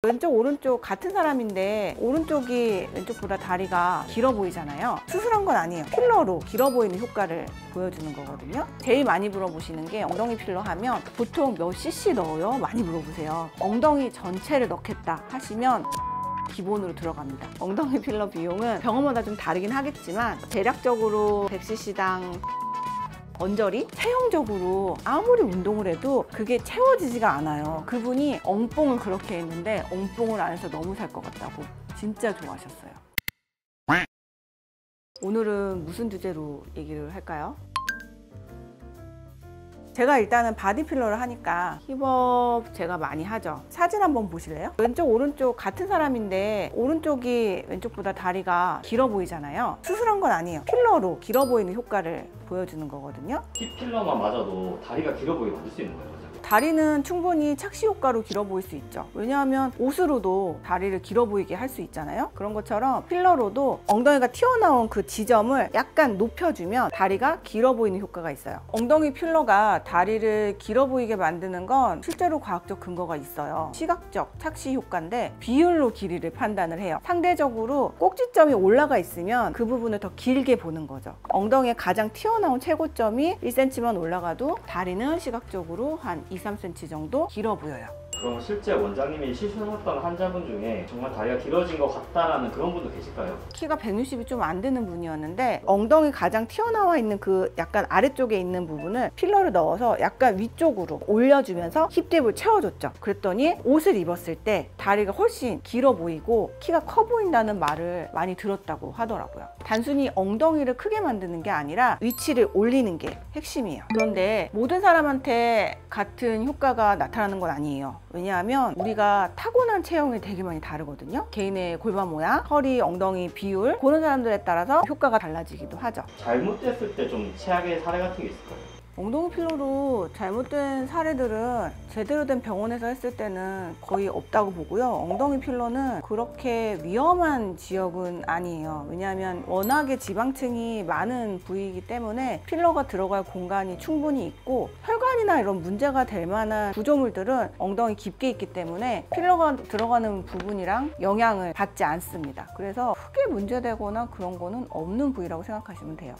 왼쪽 오른쪽 같은 사람인데 오른쪽이 왼쪽보다 다리가 길어 보이잖아요. 수술한 건 아니에요. 필러로 길어 보이는 효과를 보여주는 거거든요. 제일 많이 물어보시는 게 엉덩이 필러 하면 보통 몇 cc 넣어요? 많이 물어보세요. 엉덩이 전체를 넣겠다 하시면 기본으로 들어갑니다. 엉덩이 필러 비용은 병원마다 좀 다르긴 하겠지만 대략적으로 100cc당 언저리? 체형적으로 아무리 운동을 해도 그게 채워지지가 않아요. 그분이 엉뽕을 그렇게 했는데 엉뽕을 안 해서 너무 살 것 같다고 진짜 좋아하셨어요. 오늘은 무슨 주제로 얘기를 할까요? 제가 일단은 바디 필러를 하니까 힙업 제가 많이 하죠. 사진 한번 보실래요? 왼쪽 오른쪽 같은 사람인데 오른쪽이 왼쪽보다 다리가 길어 보이잖아요. 수술한 건 아니에요. 필러로 길어 보이는 효과를 보여주는 거거든요. 힙 필러만 맞아도 다리가 길어 보이게 만들 수 있는 거예요? 다리는 충분히 착시 효과로 길어 보일 수 있죠. 왜냐하면 옷으로도 다리를 길어 보이게 할 수 있잖아요. 그런 것처럼 필러로도 엉덩이가 튀어나온 그 지점을 약간 높여주면 다리가 길어 보이는 효과가 있어요. 엉덩이 필러가 다리를 길어 보이게 만드는 건 실제로 과학적 근거가 있어요. 시각적 착시 효과인데 비율로 길이를 판단을 해요. 상대적으로 꼭지점이 올라가 있으면 그 부분을 더 길게 보는 거죠. 엉덩이에 가장 튀어나온 최고점이 1cm만 올라가도 다리는 시각적으로 한 2-3cm 정도 길어 보여요. 그럼 실제 원장님이 시술했던 환자분 중에 정말 다리가 길어진 것 같다라는 그런 분도 계실까요? 키가 160이 좀 안 되는 분이었는데 엉덩이 가장 튀어나와 있는 그 약간 아래쪽에 있는 부분을 필러를 넣어서 약간 위쪽으로 올려주면서 힙딥을 채워줬죠. 그랬더니 옷을 입었을 때 다리가 훨씬 길어 보이고 키가 커 보인다는 말을 많이 들었다고 하더라고요. 단순히 엉덩이를 크게 만드는 게 아니라 위치를 올리는 게 핵심이에요. 그런데 모든 사람한테 같은 효과가 나타나는 건 아니에요. 왜냐하면 우리가 타고난 체형이 되게 많이 다르거든요. 개인의 골반 모양, 허리, 엉덩이 비율 그런 사람들에 따라서 효과가 달라지기도 하죠. 잘못됐을 때 좀 최악의 사례 같은 게 있을까요? 엉덩이 필러로 잘못된 사례들은 제대로 된 병원에서 했을 때는 거의 없다고 보고요. 엉덩이 필러는 그렇게 위험한 지역은 아니에요. 왜냐하면 워낙에 지방층이 많은 부위이기 때문에 필러가 들어갈 공간이 충분히 있고 혈관이나 이런 문제가 될 만한 구조물들은 엉덩이 깊게 있기 때문에 필러가 들어가는 부분이랑 영향을 받지 않습니다. 그래서 크게 문제되거나 그런 거는 없는 부위라고 생각하시면 돼요.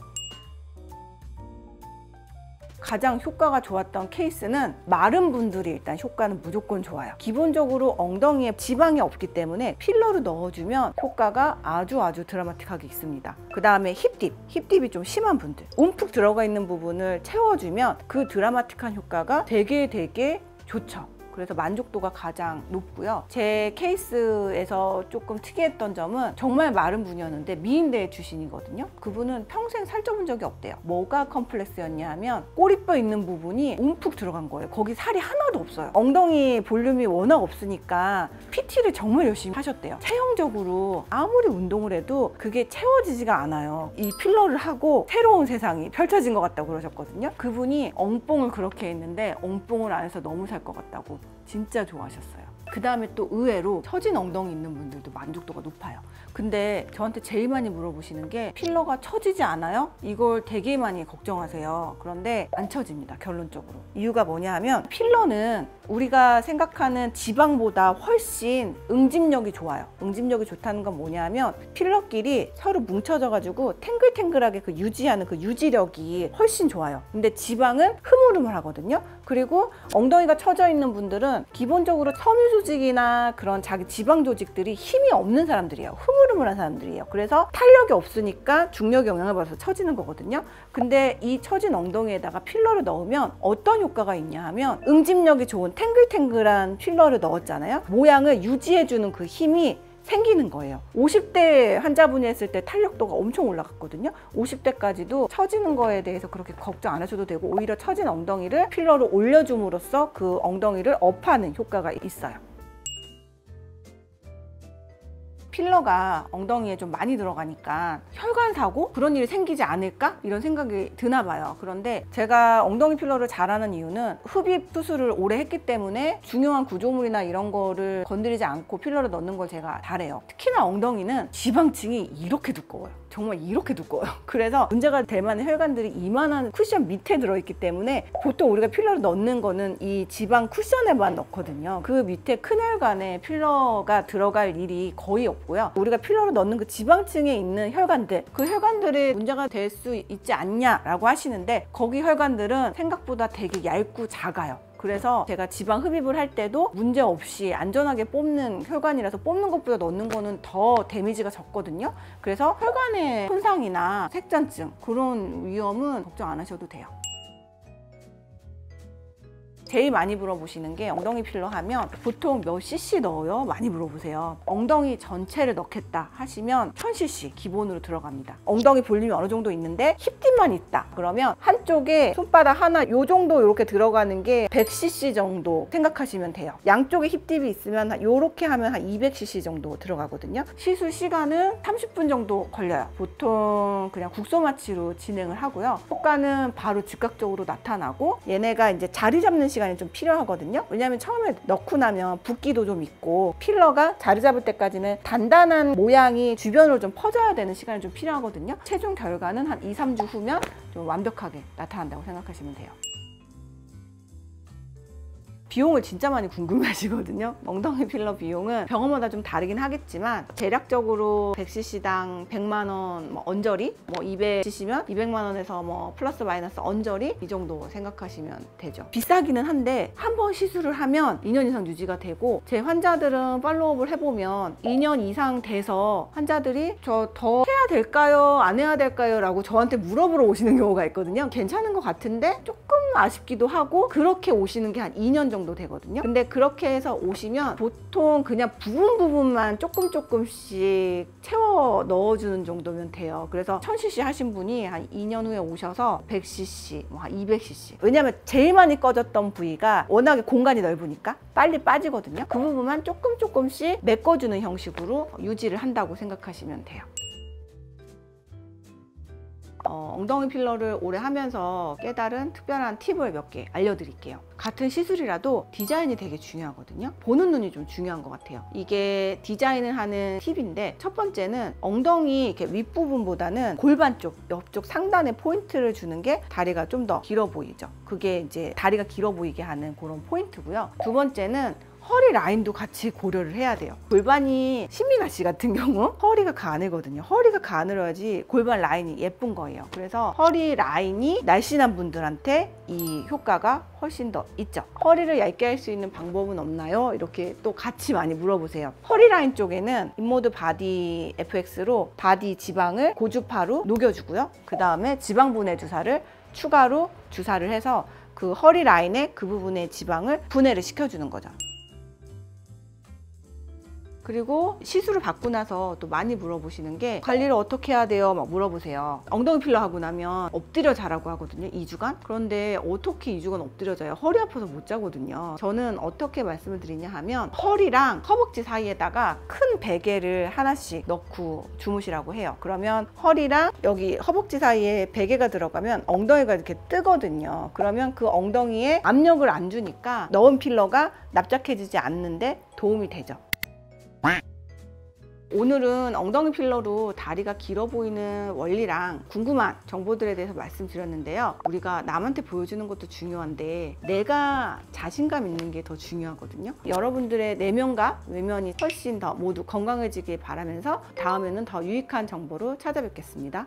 가장 효과가 좋았던 케이스는 마른 분들이 일단 효과는 무조건 좋아요. 기본적으로 엉덩이에 지방이 없기 때문에 필러를 넣어주면 효과가 아주 드라마틱하게 있습니다. 그 다음에 힙딥이 좀 심한 분들, 움푹 들어가 있는 부분을 채워주면 그 드라마틱한 효과가 되게 좋죠. 그래서 만족도가 가장 높고요. 제 케이스에서 조금 특이했던 점은 정말 마른 분이었는데 미인대 출신이거든요. 그분은 평생 살쪄본 적이 없대요. 뭐가 컴플렉스였냐 하면 꼬리뼈 있는 부분이 움푹 들어간 거예요. 거기 살이 하나도 없어요. 엉덩이 볼륨이 워낙 없으니까 PT를 정말 열심히 하셨대요. 체형적으로 아무리 운동을 해도 그게 채워지지가 않아요. 이 필러를 하고 새로운 세상이 펼쳐진 것 같다고 그러셨거든요. 그분이 엉뽕을 그렇게 했는데 엉뽕을 안 해서 너무 살 것 같다고 진짜 좋아하셨어요. 그 다음에 또 의외로 처진 엉덩이 있는 분들도 만족도가 높아요. 근데 저한테 제일 많이 물어보시는 게 필러가 처지지 않아요? 이걸 되게 많이 걱정하세요. 그런데 안 처집니다, 결론적으로. 이유가 뭐냐 하면 필러는 우리가 생각하는 지방보다 훨씬 응집력이 좋아요. 응집력이 좋다는 건 뭐냐 하면 필러끼리 서로 뭉쳐져 가지고 탱글탱글하게 그 유지하는 그 유지력이 훨씬 좋아요. 근데 지방은 흐물흐물하거든요. 그리고 엉덩이가 처져 있는 분들은 기본적으로 섬유 조직이나 그런 자기 지방 조직들이 힘이 없는 사람들이에요. 흐물흐물한 사람들이에요. 그래서 탄력이 없으니까 중력의 영향을 받아서 처지는 거거든요. 근데 이 처진 엉덩이에다가 필러를 넣으면 어떤 효과가 있냐 하면 응집력이 좋은 탱글탱글한 필러를 넣었잖아요. 모양을 유지해주는 그 힘이 생기는 거예요. 50대 환자분이 했을 때 탄력도가 엄청 올라갔거든요. 50대까지도 처지는 거에 대해서 그렇게 걱정 안 하셔도 되고 오히려 처진 엉덩이를 필러로 올려줌으로써 그 엉덩이를 업하는 효과가 있어요. 필러가 엉덩이에 좀 많이 들어가니까 혈관 사고 그런 일이 생기지 않을까? 이런 생각이 드나 봐요. 그런데 제가 엉덩이 필러를 잘하는 이유는 흡입 수술을 오래 했기 때문에 중요한 구조물이나 이런 거를 건드리지 않고 필러를 넣는 걸 제가 잘해요. 특히나 엉덩이는 지방층이 이렇게 두꺼워요. 정말 이렇게 두꺼워요. 그래서 문제가 될 만한 혈관들이 이만한 쿠션 밑에 들어있기 때문에 보통 우리가 필러를 넣는 거는 이 지방 쿠션에만 넣거든요. 그 밑에 큰 혈관에 필러가 들어갈 일이 거의 없고요. 우리가 필러를 넣는 그 지방층에 있는 혈관들, 그 혈관들이 문제가 될 수 있지 않냐라고 하시는데 거기 혈관들은 생각보다 되게 얇고 작아요. 그래서 제가 지방 흡입을 할 때도 문제없이 안전하게 뽑는 혈관이라서 뽑는 것보다 넣는 거는 더 데미지가 적거든요. 그래서 혈관의 손상이나 색전증 그런 위험은 걱정 안 하셔도 돼요. 제일 많이 물어보시는 게 엉덩이 필러 하면 보통 몇 cc 넣어요? 많이 물어보세요. 엉덩이 전체를 넣겠다 하시면 1000cc 기본으로 들어갑니다. 엉덩이 볼륨이 어느 정도 있는데 힙딥만 있다 그러면 한쪽에 손바닥 하나 요 정도 이렇게 들어가는 게 100cc 정도 생각하시면 돼요. 양쪽에 힙딥이 있으면 요렇게 하면 한 200cc 정도 들어가거든요. 시술 시간은 30분 정도 걸려요. 보통 그냥 국소마취로 진행을 하고요. 효과는 바로 즉각적으로 나타나고 얘네가 이제 자리 잡는 시간이 좀 필요하거든요. 왜냐하면 처음에 넣고 나면 붓기도 좀 있고 필러가 자리 잡을 때까지는 단단한 모양이 주변으로 좀 퍼져야 되는 시간이 좀 필요하거든요. 최종 결과는 한 2-3주 후면 좀 완벽하게 나타난다고 생각하시면 돼요. 비용을 진짜 많이 궁금해하시거든요. 엉덩이 필러 비용은 병원마다 좀 다르긴 하겠지만 대략적으로 100cc당 100만 원 언저리, 200cc면 200만 원에서 플러스 마이너스 언저리 이 정도 생각하시면 되죠. 비싸기는 한데 한 번 시술을 하면 2년 이상 유지가 되고 제 환자들은 팔로우업을 해보면 2년 이상 돼서 환자들이 저 더 해야 될까요? 안 해야 될까요? 라고 저한테 물어보러 오시는 경우가 있거든요. 괜찮은 것 같은데 조금 아쉽기도 하고 그렇게 오시는 게 한 2년 정도 되거든요. 근데 그렇게 해서 오시면 보통 그냥 부분만 조금씩 채워 넣어주는 정도면 돼요. 그래서 1000cc 하신 분이 한 2년 후에 오셔서 100cc, 한 200cc. 왜냐면 제일 많이 꺼졌던 부위가 워낙에 공간이 넓으니까 빨리 빠지거든요. 그 부분만 조금씩 메꿔주는 형식으로 유지를 한다고 생각하시면 돼요. 엉덩이 필러를 오래 하면서 깨달은 특별한 팁을 몇 개 알려드릴게요. 같은 시술이라도 디자인이 되게 중요하거든요. 보는 눈이 좀 중요한 것 같아요. 이게 디자인을 하는 팁인데 첫 번째는 엉덩이 이렇게 윗부분보다는 골반 쪽, 옆쪽 상단에 포인트를 주는 게 다리가 좀 더 길어 보이죠. 그게 이제 다리가 길어 보이게 하는 그런 포인트고요. 두 번째는 허리 라인도 같이 고려를 해야 돼요. 골반이 신민아 씨 같은 경우 허리가 가늘거든요. 허리가 가늘어야지 골반 라인이 예쁜 거예요. 그래서 허리 라인이 날씬한 분들한테 이 효과가 훨씬 더 있죠. 허리를 얇게 할 수 있는 방법은 없나요? 이렇게 또 같이 많이 물어보세요. 허리 라인 쪽에는 인모드 바디 FX로 바디 지방을 고주파로 녹여주고요. 그 다음에 지방 분해 주사를 추가로 주사를 해서 그 허리 라인의 그 부분의 지방을 분해를 시켜주는 거죠. 그리고 시술을 받고 나서 또 많이 물어보시는 게 관리를 어떻게 해야 돼요? 막 물어보세요. 엉덩이 필러 하고 나면 엎드려 자라고 하거든요. 2주간. 그런데 어떻게 2주간 엎드려 자요? 허리 아파서 못 자거든요. 저는 어떻게 말씀을 드리냐 하면 허리랑 허벅지 사이에다가 큰 베개를 하나씩 넣고 주무시라고 해요. 그러면 허리랑 여기 허벅지 사이에 베개가 들어가면 엉덩이가 이렇게 뜨거든요. 그러면 그 엉덩이에 압력을 안 주니까 넣은 필러가 납작해지지 않는데 도움이 되죠. 오늘은 엉덩이 필러로 다리가 길어 보이는 원리랑 궁금한 정보들에 대해서 말씀드렸는데요. 우리가 남한테 보여주는 것도 중요한데 내가 자신감 있는 게 더 중요하거든요. 여러분들의 내면과 외면이 훨씬 더 모두 건강해지길 바라면서 다음에는 더 유익한 정보로 찾아뵙겠습니다.